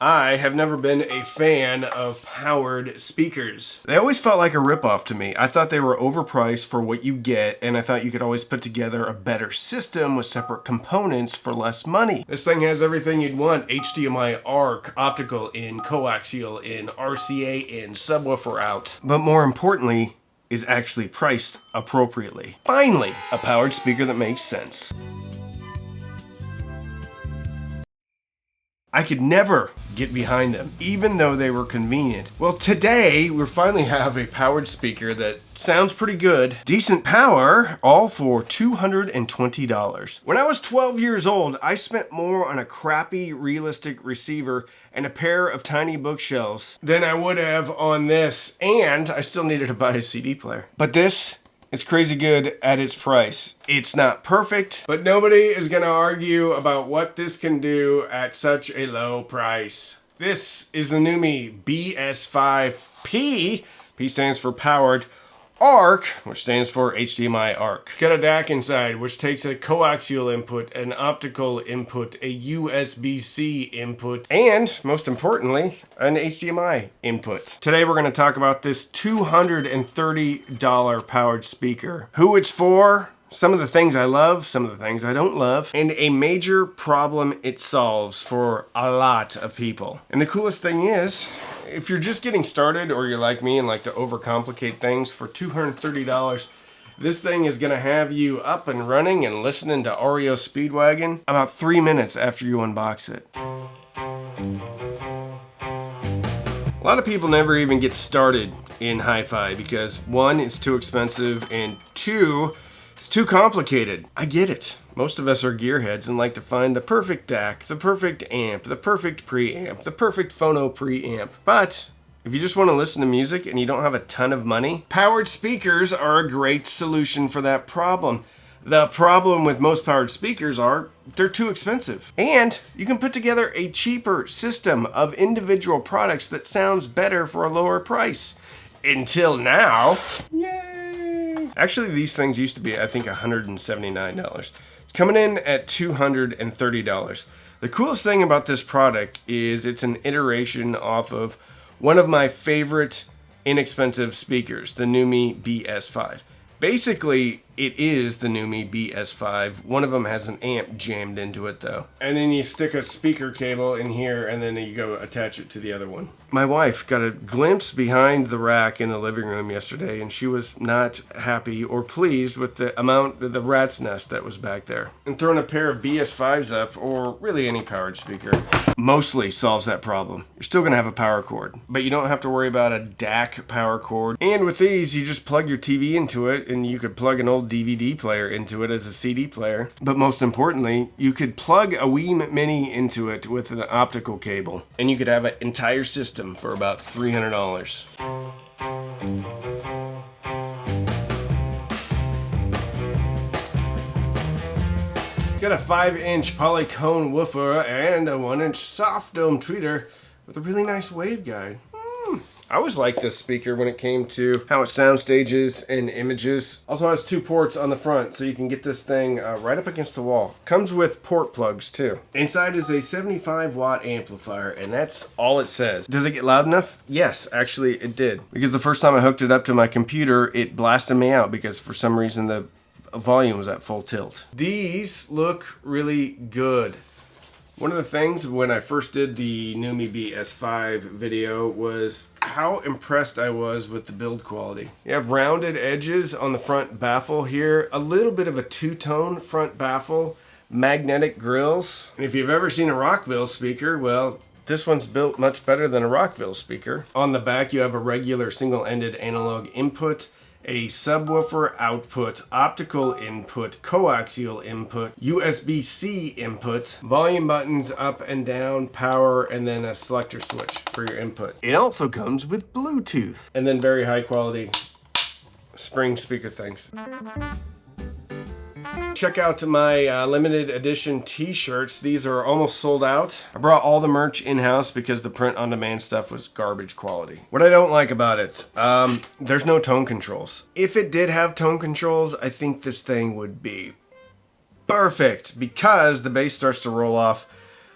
I have never been a fan of powered speakers. They always felt like a ripoff to me. I thought they were overpriced for what you get, and I thought you could always put together a better system with separate components for less money. This thing has everything you'd want: HDMI ARC, optical in, coaxial in, RCA in, subwoofer out. But more importantly, is actually priced appropriately. Finally, a powered speaker that makes sense. I could never get behind them, even though they were convenient. Well, today we finally have a powered speaker that sounds pretty good. Decent power, all for $220. When I was 12 years old, I spent more on a crappy realistic receiver and a pair of tiny bookshelves than I would have on this, and I still needed to buy a CD player. But this is crazy good at its price. It's not perfect, but nobody is gonna argue about what this can do at such a low price. This is the NUMMI BS5P. P stands for powered. ARC, which stands for HDMI ARC. It's got a DAC inside, which takes a coaxial input, an optical input, a USB-C input, and most importantly, an HDMI input. Today we're going to talk about this $230 powered speaker. Who it's for, some of the things I love, some of the things I don't love, and a major problem it solves for a lot of people. And the coolest thing is, if you're just getting started or you're like me and like to overcomplicate things, for $230, this thing is gonna have you up and running and listening to REO Speedwagon about 3 minutes after you unbox it. A lot of people never even get started in hi-fi because one, it's too expensive, and two, it's too complicated. I get it. Most of us are gearheads and like to find the perfect DAC, the perfect amp, the perfect preamp, the perfect phono preamp. But if you just want to listen to music and you don't have a ton of money, powered speakers are a great solution for that problem. The problem with most powered speakers are they're too expensive. And you can put together a cheaper system of individual products that sounds better for a lower price. Until now. Yay! Actually, these things used to be, I think, $179. It's coming in at $230. The coolest thing about this product is it's an iteration off of one of my favorite inexpensive speakers, the NUMMI BS5. Basically, it is the NUMMI BS5. One of them has an amp jammed into it though. And then you stick a speaker cable in here and then you go attach it to the other one. My wife got a glimpse behind the rack in the living room yesterday and she was not happy or pleased with the amount of the rat's nest that was back there. And throwing a pair of BS5s up, or really any powered speaker, mostly solves that problem. You're still gonna have a power cord, but you don't have to worry about a DAC power cord. And with these, you just plug your TV into it and you could plug an old DVD player into it as a CD player. But most importantly, you could plug a Wii Mini into it with an optical cable and you could have an entire system for about $300. Got a 5-inch polycone woofer and a 1-inch soft dome tweeter with a really nice waveguide. I always liked this speaker when it came to how it sound stages and images. Also has 2 ports on the front, so you can get this thing right up against the wall. Comes with port plugs too. Inside is a 75-watt amplifier, and that's all it says. Does it get loud enough? Yes, actually it did. Because the first time I hooked it up to my computer, it blasted me out because for some reason the volume was at full tilt. These look really good. One of the things when I first did the NUMMI BS5 video was how impressed I was with the build quality. You have rounded edges on the front baffle here, a little bit of a two-tone front baffle, magnetic grills. And if you've ever seen a Rockville speaker, well, this one's built much better than a Rockville speaker. On the back you have a regular single-ended analog input, a subwoofer output, optical input, coaxial input, USB-C input, volume buttons up and down, power, and then a selector switch for your input. It also comes with Bluetooth, and then very high quality spring speaker things. Check out my limited edition t-shirts. These are almost sold out. I brought all the merch in-house because the print-on-demand stuff was garbage quality. What I don't like about it, there's no tone controls. If it did have tone controls, I think this thing would be perfect because the bass starts to roll off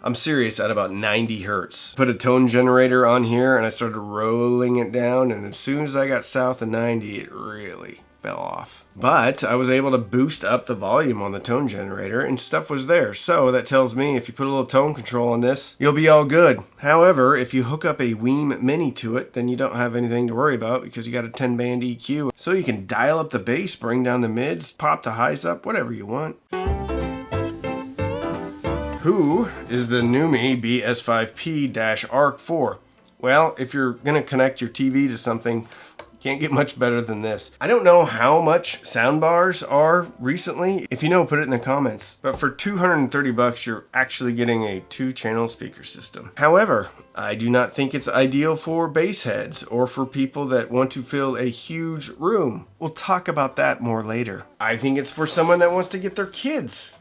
I'm serious, at about 90 hertz. Put a tone generator on here and I started rolling it down, and as soon as I got south of 90, it really fell off. But I was able to boost up the volume on the tone generator and stuff was there. So that tells me if you put a little tone control on this, you'll be all good. However, if you hook up a Weem Mini to it, then you don't have anything to worry about because you got a 10-band EQ. So you can dial up the bass, bring down the mids, pop the highs up, whatever you want. Who is the NUMMI BS5P-ARC for? Well, if you're gonna connect your TV to something, can't get much better than this. I don't know how much soundbars are recently. If you know, put it in the comments. But for 230 bucks, you're actually getting a 2-channel speaker system. However, I do not think it's ideal for bass heads or for people that want to fill a huge room. We'll talk about that more later. I think it's for someone that wants to get their kids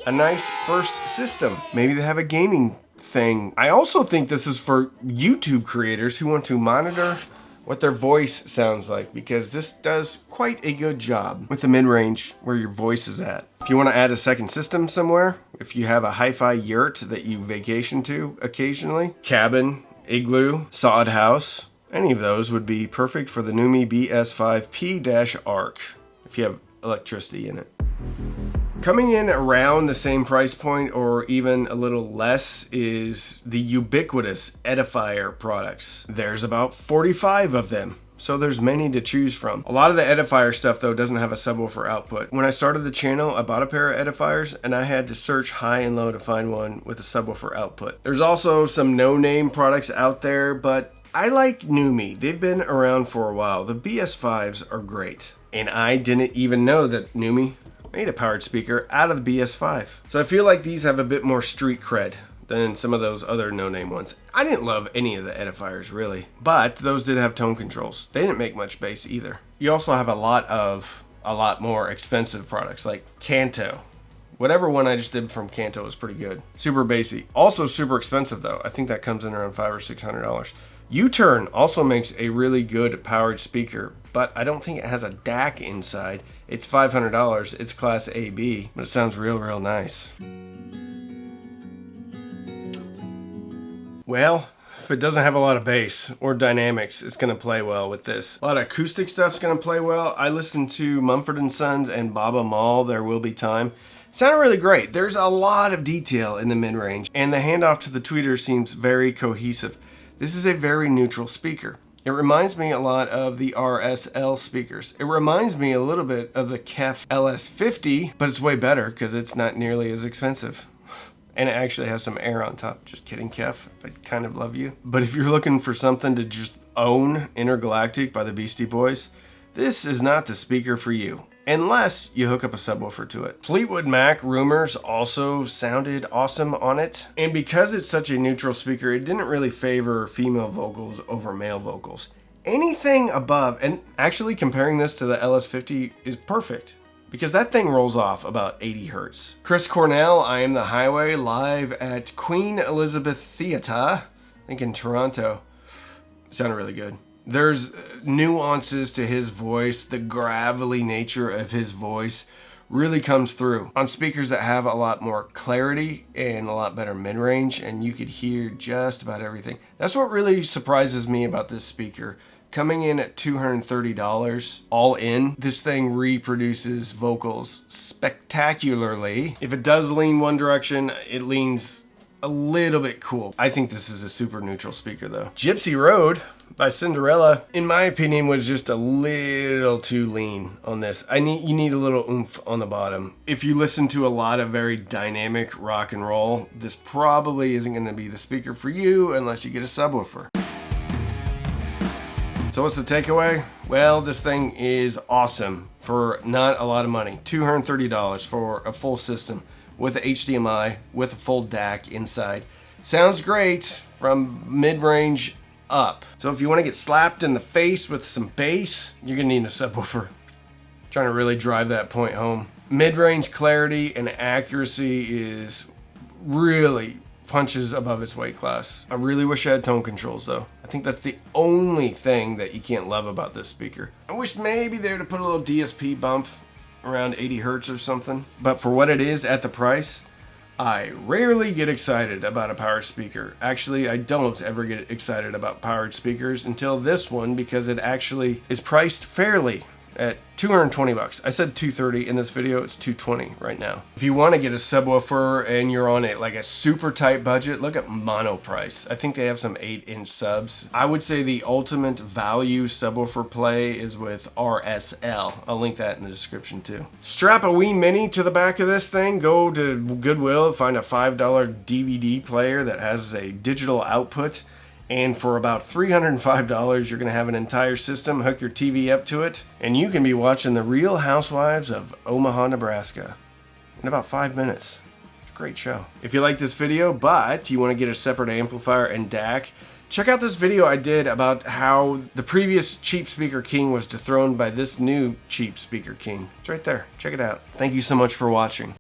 a nice first system. Maybe they have a gaming thing. I also think this is for YouTube creators who want to monitor what their voice sounds like, because this does quite a good job with the mid-range where your voice is at. If you want to add a second system somewhere, if you have a hi-fi yurt that you vacation to occasionally, cabin, igloo, sod house, any of those would be perfect for the NUMMI BS5P-ARC if you have electricity in it. Coming in around the same price point or even a little less is the ubiquitous Edifier products. There's about 45 of them, so there's many to choose from. A lot of the Edifier stuff though doesn't have a subwoofer output. When I started the channel, I bought a pair of Edifiers and I had to search high and low to find one with a subwoofer output. There's also some no-name products out there, but I like NUMMI. They've been around for a while. The BS5s are great. And I didn't even know that NUMMI made a powered speaker out of the BS5. So I feel like these have a bit more street cred than some of those other no-name ones. I didn't love any of the Edifiers really, but those did have tone controls. They didn't make much bass either. You also have a lot more expensive products like Kanto. Whatever one I just did from Kanto was pretty good. Super bassy. Also super expensive though. I think that comes in around $500 or $600. U-Turn also makes a really good powered speaker, but I don't think it has a DAC inside. It's $500, it's class AB, but it sounds real nice. Well, if it doesn't have a lot of bass or dynamics, it's gonna play well with this. A lot of acoustic stuff's gonna play well. I listened to Mumford & Sons and Baba Maul, There Will Be Time. Sounded really great. There's a lot of detail in the mid-range, and the handoff to the tweeter seems very cohesive. This is a very neutral speaker. It reminds me a lot of the RSL speakers. It reminds me a little bit of the KEF LS50, but it's way better because it's not nearly as expensive. And it actually has some air on top. Just kidding, KEF. I kind of love you. But if you're looking for something to just own Intergalactic by the Beastie Boys, this is not the speaker for you, unless you hook up a subwoofer to it. Fleetwood Mac Rumors also sounded awesome on it. And because it's such a neutral speaker, it didn't really favor female vocals over male vocals. Anything above, and actually comparing this to the LS50 is perfect, because that thing rolls off about 80 hertz. Chris Cornell, I Am the Highway, live at Queen Elizabeth Theatre, I think in Toronto. Sounded really good. There's nuances to his voice. The gravelly nature of his voice really comes through on speakers that have a lot more clarity and a lot better mid-range, and you could hear just about everything. That's what really surprises me about this speaker. Coming in at $230 all in, this thing reproduces vocals spectacularly. If it does lean one direction, it leans a little bit cool. I think this is a super neutral speaker though. Gypsy Road by Cinderella, in my opinion, was just a little too lean on this. You need a little oomph on the bottom. If you listen to a lot of very dynamic rock and roll, this probably isn't gonna be the speaker for you unless you get a subwoofer. So what's the takeaway? Well, this thing is awesome for not a lot of money. $230 for a full system with a HDMI, with a full DAC inside. Sounds great from mid-range up. So if you want to get slapped in the face with some bass, you're gonna need a subwoofer. Trying to really drive that point home. Mid-range clarity and accuracy is really punches above its weight class. I really wish I had tone controls though. I think that's the only thing that you can't love about this speaker. I wish maybe they were to put a little DSP bump around 80 hertz or something. But for what it is at the price, I rarely get excited about a powered speaker. Actually, I don't ever get excited about powered speakers until this one, because it actually is priced fairly at 220 bucks. I said 230 in this video, it's 220 right now. If you want to get a subwoofer and you're on a super tight budget, look at Monoprice. I think they have some 8-inch subs. I would say the ultimate value subwoofer play is with RSL. I'll link that in the description too. Strap a Wii Mini to the back of this thing, go to Goodwill, find a $5 DVD player that has a digital output, and for about $305, you're going to have an entire system. Hook your TV up to it, and you can be watching The Real Housewives of Omaha, Nebraska in about 5 minutes. It's a great show. If you like this video, but you want to get a separate amplifier and DAC, check out this video I did about how the previous cheap speaker king was dethroned by this new cheap speaker king. It's right there. Check it out. Thank you so much for watching.